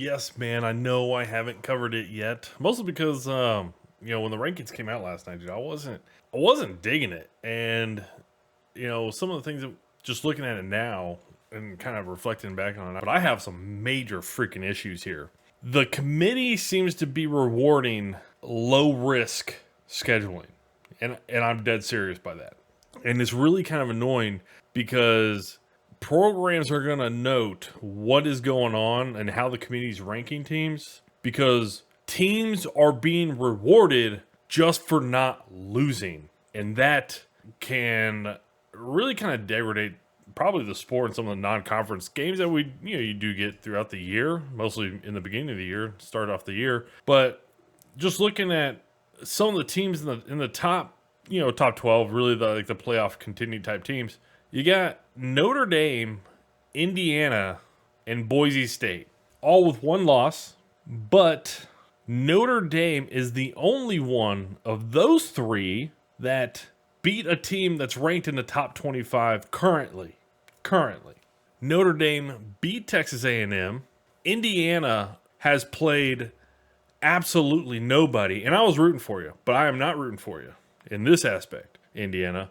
Yes, man. I know I haven't covered it yet, mostly because when the rankings came out last night, dude, I wasn't digging it, and some of the things that just looking at it now and kind of reflecting back on it, but I have some major freaking issues here. The committee seems to be rewarding low risk scheduling, and I'm dead serious by that. And it's really kind of annoying because programs are going to note what is going on and how the committee's ranking teams because teams are being rewarded just for not losing. And that can really kind of degrade probably the sport and some of the non-conference games that you do get throughout the year, mostly in the beginning of the year, start off the year. But just looking at some of the teams in the top, top 12, really the playoff continued type teams, you got Notre Dame, Indiana, and Boise State, all with one loss, but Notre Dame is the only one of those three that beat a team that's ranked in the top 25 currently. Notre Dame beat Texas A&M. Indiana has played absolutely nobody, and I was rooting for you, but I am not rooting for you in this aspect, Indiana.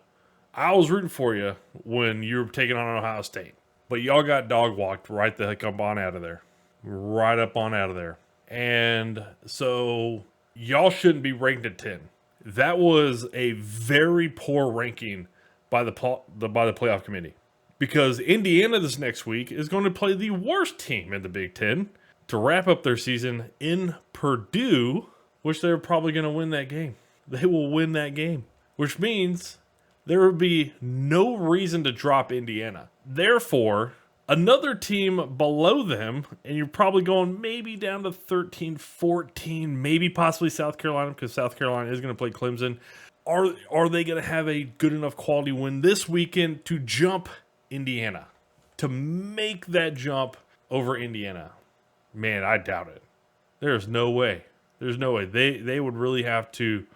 I was rooting for you when you were taking on Ohio State, but y'all got dog walked right the heck up on out of there. Right up on out of there. And so y'all shouldn't be ranked at 10. That was a very poor ranking by the playoff committee, because Indiana this next week is going to play the worst team in the Big Ten to wrap up their season in Purdue, which they're probably going to win that game. They will win that game, which means there would be no reason to drop Indiana. Therefore, another team below them, and you're probably going maybe down to 13, 14, maybe possibly South Carolina, because South Carolina is going to play Clemson. Are they going to have a good enough quality win this weekend to jump Indiana, to make that jump over Indiana? Man, I doubt it. There's no way. There's no way. They would really have to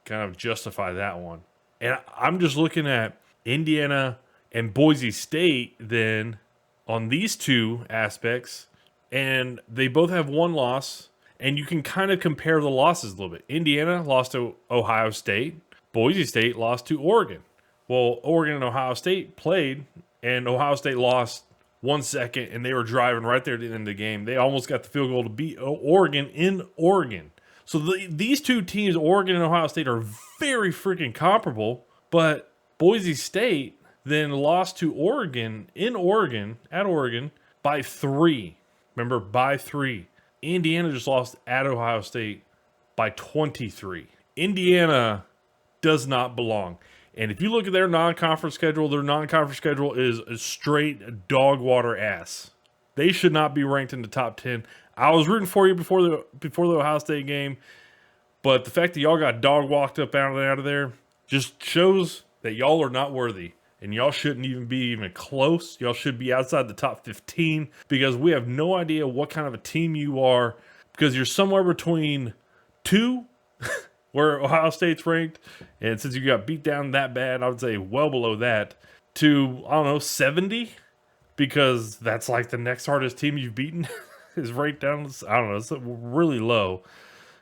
kind of justify that one. And I'm just looking at Indiana and Boise State then on these two aspects, and they both have one loss, and you can kind of compare the losses a little bit. Indiana lost to Ohio State. Boise State lost to Oregon. Well, Oregon and Ohio State played, and Ohio State lost 1 second, and they were driving right there at the end of the game. They almost got the field goal to beat Oregon in Oregon. So these two teams, Oregon and Ohio State, are very freaking comparable, but Boise State then lost to Oregon at Oregon, by 3. Remember, by 3. Indiana just lost at Ohio State by 23. Indiana does not belong. And if you look at their non-conference schedule is a straight dog water ass. They should not be ranked in the top 10. I was rooting for you before the Ohio State game, but the fact that y'all got dog walked up out of there just shows that y'all are not worthy, and y'all shouldn't even be close. Y'all should be outside the top 15, because we have no idea what kind of a team you are, because you're somewhere between 2, where Ohio State's ranked, and since you got beat down that bad, I would say well below that, to, 70, because that's like the next hardest team you've beaten is ranked down. It's really low,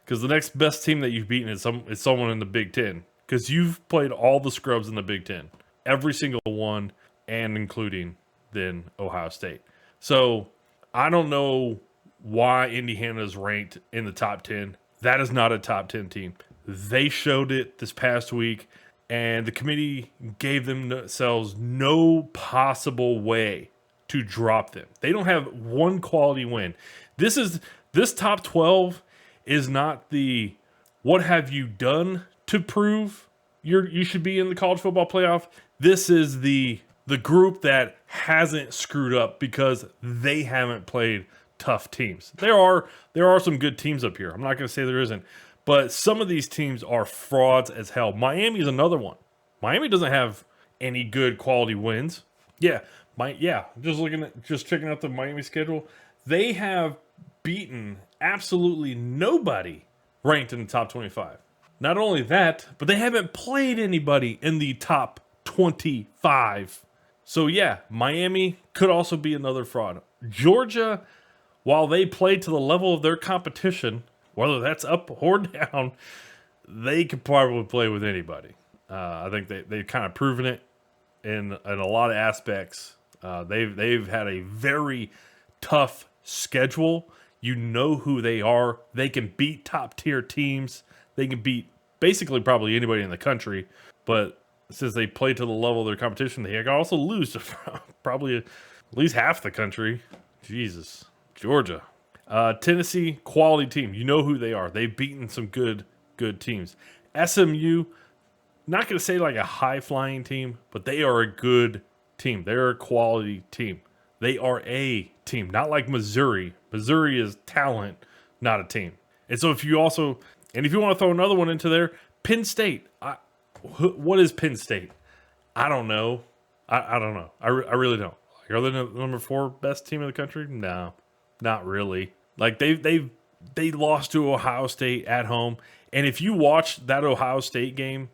because the next best team that you've beaten is someone in the Big Ten, because you've played all the scrubs in the Big Ten, every single one, and including then Ohio State. So I don't know why Indiana is ranked in the top 10. That is not a top 10 team. They showed it this past week, and the committee gave themselves no possible way to drop them. They don't have one quality win. This top 12 is not the what have you done to prove you should be in the college football playoff. This is the group that hasn't screwed up because they haven't played tough teams. There are some good teams up here. I'm not going to say there isn't, but some of these teams are frauds as hell. Miami is another one. Miami doesn't have any good quality wins. Just checking out the Miami schedule, they have beaten absolutely nobody ranked in the top 25. Not only that, but they haven't played anybody in the top 25. So yeah, Miami could also be another fraud. Georgia while they play to the level of their competition, whether that's up or down, they could probably play with anybody. I think they've kind of proven it in a lot of aspects. They've had a very tough schedule. You know who they are. They can beat top tier teams. They can beat basically probably anybody in the country. But since they play to the level of their competition, they can also lose to probably at least half the country. Jesus. Georgia. Tennessee, quality team. You know who they are. They've beaten some good teams. SMU, not going to say like a high-flying team, but they are a good team. They're a quality team. They are a team, not like Missouri. Missouri is talent, not a team. And so if you want to throw another one into there, Penn State. What is Penn State? I don't know. I don't know. I really don't. Are they the number 4 best team in the country? No, not really. Like they lost to Ohio State at home. And if you watch that Ohio State game,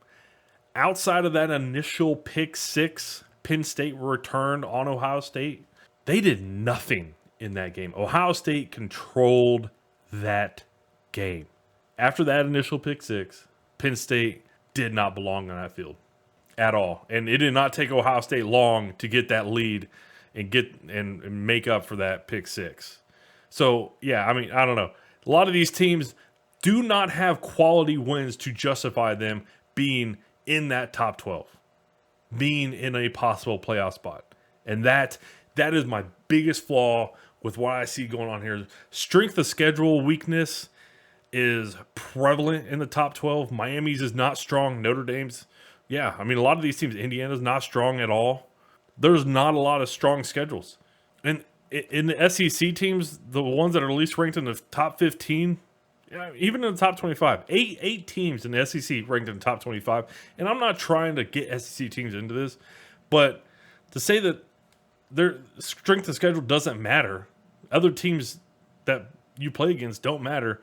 outside of that initial pick 6 Penn State returned on Ohio State, they did nothing in that game. Ohio State controlled that game. After that initial pick 6, Penn State did not belong on that field at all. And it did not take Ohio State long to get that lead and make up for that pick 6. So, yeah, I mean, I don't know. A lot of these teams do not have quality wins to justify them being in that top 12, being in a possible playoff spot. And that is my biggest flaw with what I see going on here. Strength of schedule weakness is prevalent in the top 12. Miami's is not strong. Notre Dame's, yeah, I mean, a lot of these teams, Indiana's not strong at all. There's not a lot of strong schedules. And in the SEC teams, the ones that are least ranked in the top 15, even in the top 25, eight teams in the SEC ranked in the top 25. And I'm not trying to get SEC teams into this, but to say that their strength of schedule doesn't matter, other teams that you play against don't matter.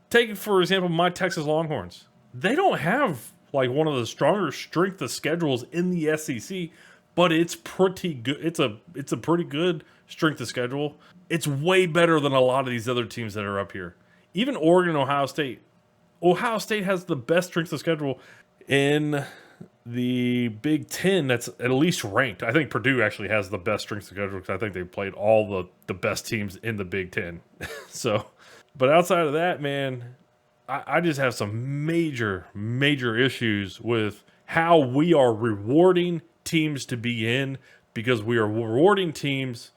Take, for example, my Texas Longhorns. They don't have like one of the stronger strength of schedules in the SEC, but it's pretty good. It's a pretty good strength of schedule. It's way better than a lot of these other teams that are up here. Even Oregon, Ohio State. Ohio State has the best strength of schedule in the Big Ten that's at least ranked. I think Purdue actually has the best strength of schedule because I think they've played all the best teams in the Big Ten. So, but outside of that, man, I just have some major issues with how we are rewarding teams to be in, because we are rewarding teams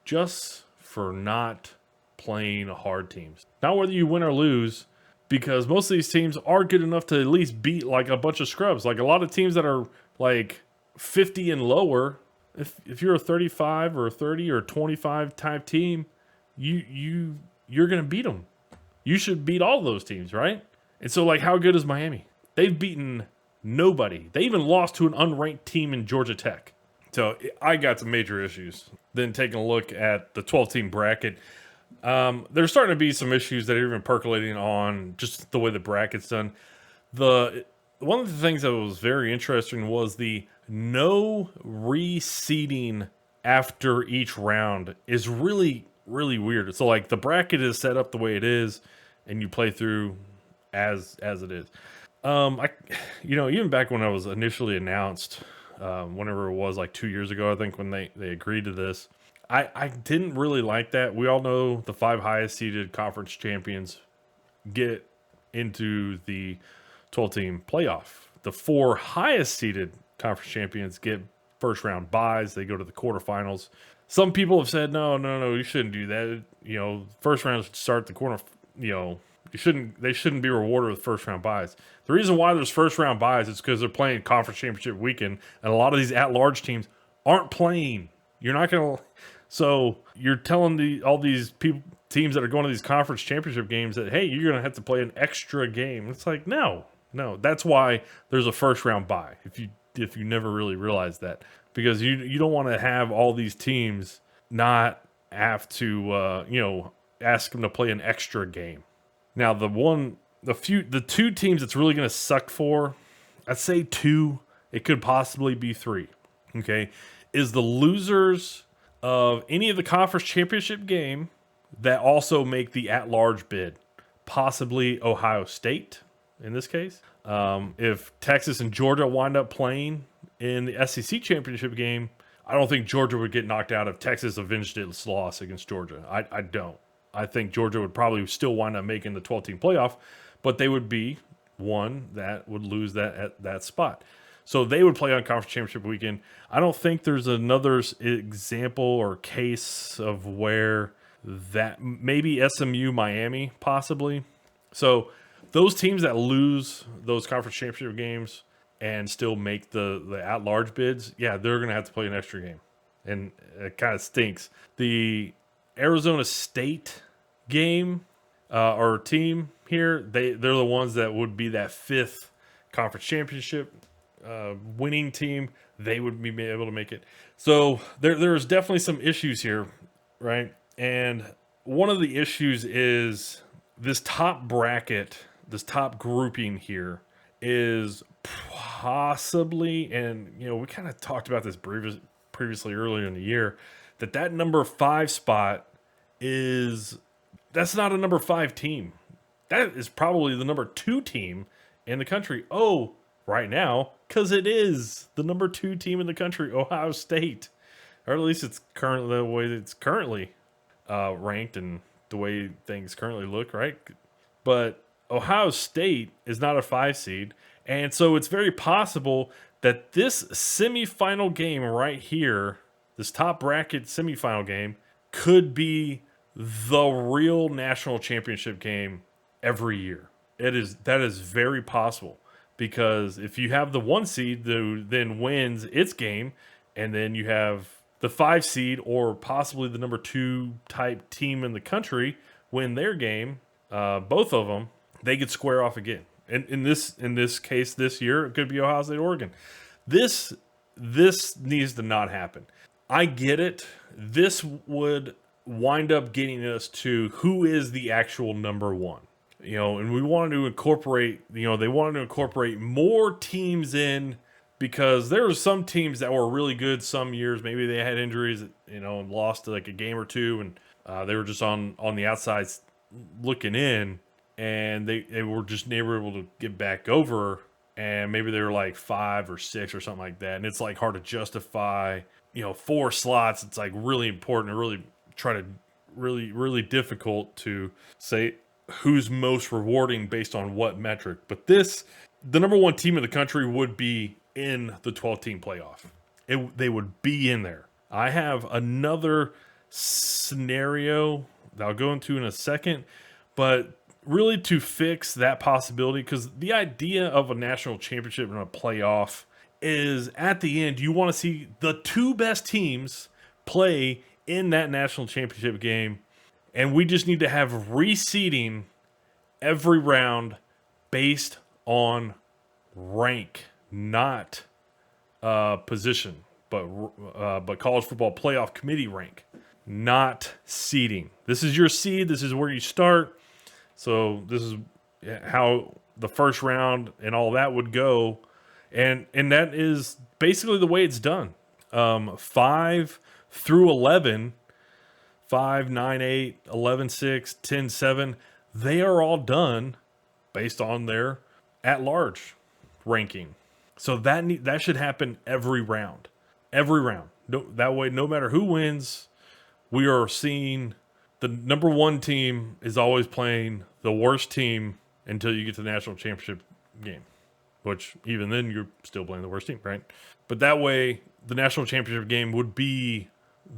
just for not playing hard teams. Not whether you win or lose, because most of these teams are good enough to at least beat like a bunch of scrubs. Like a lot of teams that are like 50 and lower, if you're a 35 or a 30 or 25 type team, you're going to beat them. You should beat all those teams, right? And so, like, how good is Miami? They've beaten nobody. They even lost to an unranked team in Georgia Tech. So I got some major issues. Then taking a look at the 12-team bracket, there's starting to be some issues that are even percolating on just the way the bracket's done. One of the things that was very interesting was the no reseeding after each round is really weird. So like the bracket is set up the way it is, and you play through as it is. Even back when I was initially announced, whenever it was like 2 years ago, I think when they agreed to this, I didn't really like that. We all know the 5 highest seeded conference champions get into the 12-team playoff. The 4 highest seeded conference champions get first round buys. They go to the quarterfinals. Some people have said, no, you shouldn't do that. First round should start the corner. They shouldn't be rewarded with first round buys. The reason why there's first round buys is because they're playing conference championship weekend, and a lot of these at-large teams aren't playing. You're not going to. So you're telling all these teams that are going to these conference championship games that, hey, you're going to have to play an extra game. It's like, no. That's why there's a first round bye. If you never really realized that, because you don't want to have all these teams not have to ask them to play an extra game. Now the 2 teams that's really going to suck for, I'd say 2. It could possibly be 3. Okay, is the losers of any of the conference championship game, that also make the at-large bid, possibly Ohio State in this case. If Texas and Georgia wind up playing in the SEC championship game, I don't think Georgia would get knocked out if Texas avenged its loss against Georgia. I don't. I think Georgia would probably still wind up making the 12-team playoff, but they would be one that would lose that spot. So they would play on conference championship weekend. I don't think there's another example or case of where that maybe SMU, Miami, possibly. So those teams that lose those conference championship games and still make the at-large bids, yeah, they're going to have to play an extra game. And it kind of stinks. The Arizona State game or team here, they're the ones that would be that fifth conference championship winning team. They would be able to make it. So there's definitely some issues here, right? And one of the issues is this top bracket, this top grouping here is possibly, and we kind of talked about this previously earlier in the year, that number 5 spot that's not a number 5 team. That is probably the number 2 team in the country. Oh, right now, because it is the number 2 team in the country, Ohio State, or at least it's currently the way it's currently ranked and the way things currently look, right? But Ohio State is not a 5 seed, and so it's very possible that this semifinal game right here, this top bracket semifinal game, could be the real national championship game every year. That is very possible, because if you have the 1 seed who then wins its game, and then you have the 5 seed or possibly the number 2 type team in the country win their game, both of them, they could square off again. And in this case, this year, it could be Ohio State, Oregon. This needs to not happen. I get it. This would wind up getting us to who is the actual number 1. And we wanted to incorporate, they wanted to incorporate more teams in, because there were some teams that were really good some years. Maybe they had injuries, and lost like a game or two, and they were just on the outside looking in, and they were just never able to get back over, and maybe they were like 5 or 6 or something like that. And it's like hard to justify, 4 slots. It's like really important to really try to really difficult to say who's most rewarding based on what metric. But the number 1 team in the country would be in the 12-team playoff. They would be in there. I have another scenario that I'll go into in a second, but really to fix that possibility, because the idea of a national championship and a playoff is at the end, you want to see the 2 best teams play in that national championship game, and we just need to have reseeding every round based on rank, not position, but college football playoff committee rank, not seeding. This is your seed. This is where you start. So this is how the first round and all that would go, and that is basically the way it's done. 5 through 11, 5, 9, 8, 11, 6, 10, 7, they are all done based on their at-large ranking. So that should happen every round. Every round. That way, no matter who wins, we are seeing the number 1 team is always playing the worst team until you get to the national championship game, which even then you're still playing the worst team, right? But that way, the national championship game would be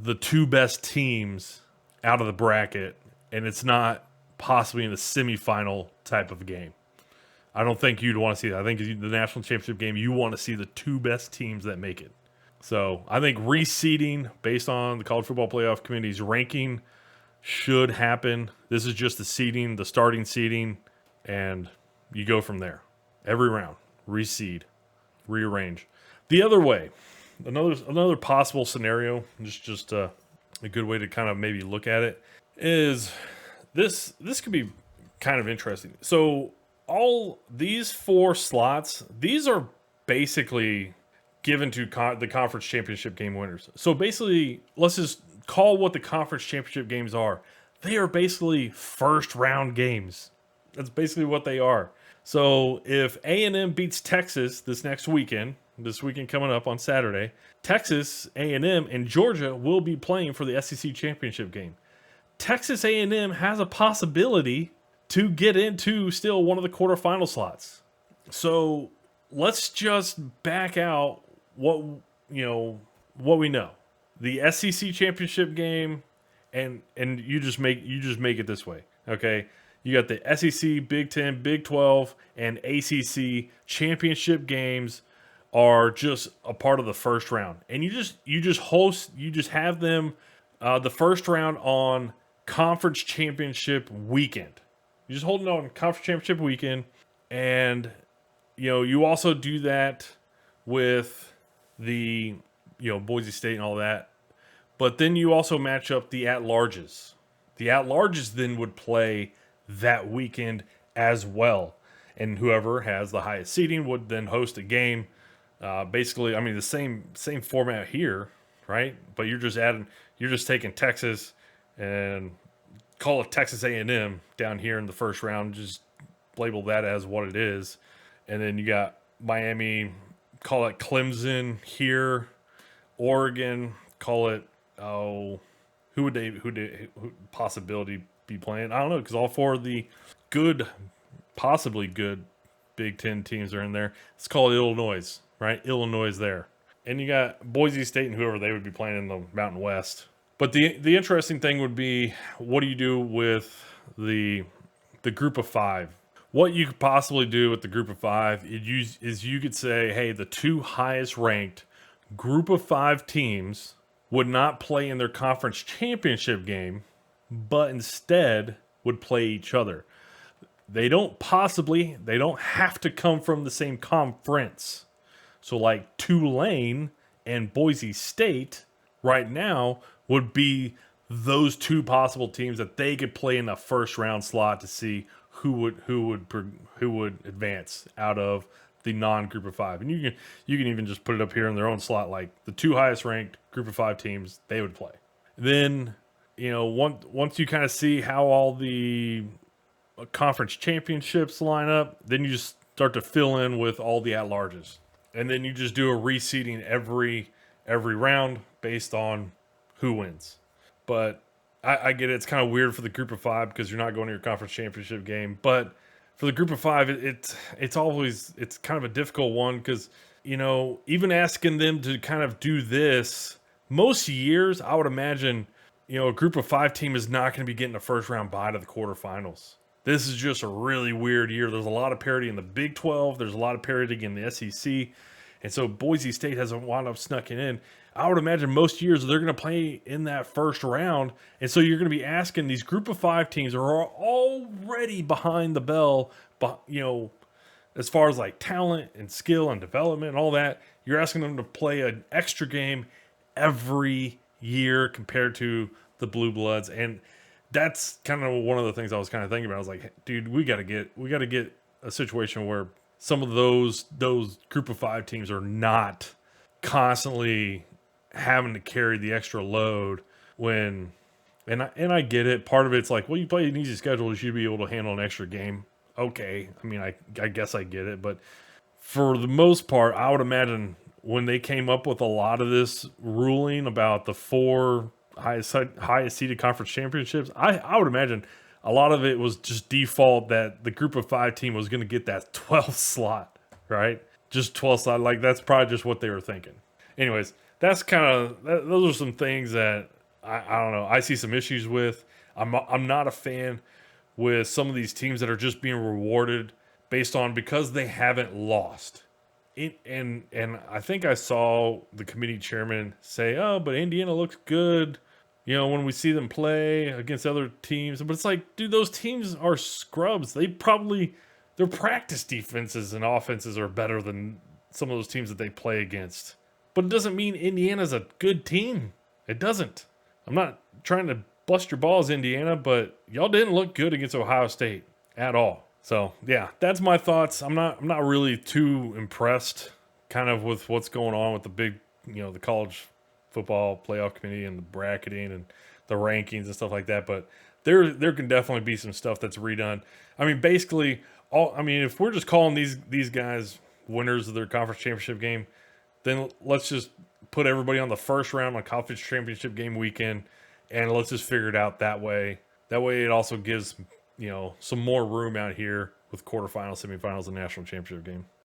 the 2 best teams out of the bracket, and it's not possibly in a semifinal type of game. I don't think you'd want to see that. I think the national championship game, you want to see the 2 best teams that make it. So I think reseeding based on the College Football Playoff Committee's ranking should happen. This is just the seeding, the starting seeding, and you go from there. Every round, reseed, rearrange. The other way, another possible scenario, just a good way to kind of maybe look at it, is this could be kind of interesting. So all these 4 slots, these are basically given to the conference championship game winners. So basically, let's just call what the conference championship games are. they are basically first round games. That's basically what they are. So if A&M beats Texas this weekend coming up on Saturday, Texas, A&M, and Georgia will be playing for the SEC championship game. Texas A&M has a possibility to get into still one of the quarterfinal slots. So let's just back out what we know. The SEC championship game, and you just make it this way, okay? You got the SEC, Big 10, Big 12, and ACC championship games are just a part of the first round, and you just have them the first round on conference championship weekend. You just hold it on conference championship weekend, and you also do that with the Boise State and all that. But then you also match up the at-larges. The at-larges then would play that weekend as well. And whoever has the highest seeding would then host a game. Basically, I mean, the same format here, right? But you're just taking Texas and call it Texas A&M down here in the first round. Just label that as what it is. And then you got Miami, call it Clemson here. Oregon, call it, who would possibility be playing? I don't know, because all four of the possibly good Big Ten teams are in there. Let's call it Illinois, right? Illinois there. And you got Boise State and whoever they would be playing in the Mountain West. But the interesting thing would be, what do you do with the group of five? What you could possibly do with the group of five is you could say, hey, the two highest ranked group of five teams would not play in their conference championship game, but instead would play each other. They don't have to come from the same conference. So like Tulane and Boise State right now would be those two possible teams that they could play in the first round slot to see who would advance out of the non-group of five. And you can even just put it up here in their own slot, like the two highest ranked group of five teams, they would play. Then, once you kind of see how all the conference championships line up, then you just start to fill in with all the at-larges. And then you just do a reseeding every round based on who wins. But I get it. It's kind of weird for the group of five because you're not going to your conference championship game. But for the group of five, it's kind of a difficult one because, even asking them to kind of do this, most years, I would imagine, a group of five team is not going to be getting a first round bye to the quarterfinals. This is just a really weird year. There's a lot of parity in the Big 12. There's a lot of parity in the SEC. And so Boise State hasn't wound up snucking in. I would imagine most years they're going to play in that first round. And so you're going to be asking these group of five teams who are already behind the bell, but, as far as like talent and skill and development and all that, you're asking them to play an extra game every year compared to the Blue Bloods. And that's kind of one of the things I was kind of thinking about. I was like, dude, we got to get a situation where some of those group of five teams are not constantly having to carry the extra load when, and I get it. Part of it's like, well, you play an easy schedule, you should be able to handle an extra game. Okay. I mean, I guess I get it, but for the most part, I would imagine when they came up with a lot of this ruling about the four highest seeded conference championships, I would imagine a lot of it was just default that the group of five team was going to get that 12th slot, right? Just 12th slot. Like, that's probably just what they were thinking. Anyways, those are some things that I don't know. I see some issues with. I'm not a fan with some of these teams that are just being rewarded based on because they haven't lost. And I think I saw the committee chairman say, "Oh, but Indiana looks good, when we see them play against other teams." But it's like, dude, those teams are scrubs. Their practice defenses and offenses are better than some of those teams that they play against. But it doesn't mean Indiana's a good team. It doesn't. I'm not trying to bust your balls, Indiana, but y'all didn't look good against Ohio State at all. So yeah, that's my thoughts. I'm not really too impressed kind of with what's going on with the big, the college football playoff committee and the bracketing and the rankings and stuff like that. But there can definitely be some stuff that's redone. I mean, basically, if we're just calling these guys winners of their conference championship game, then let's just put everybody on the first round on conference championship game weekend, and let's just figure it out that way. That way, it also gives some more room out here with quarterfinals, semifinals, and national championship game.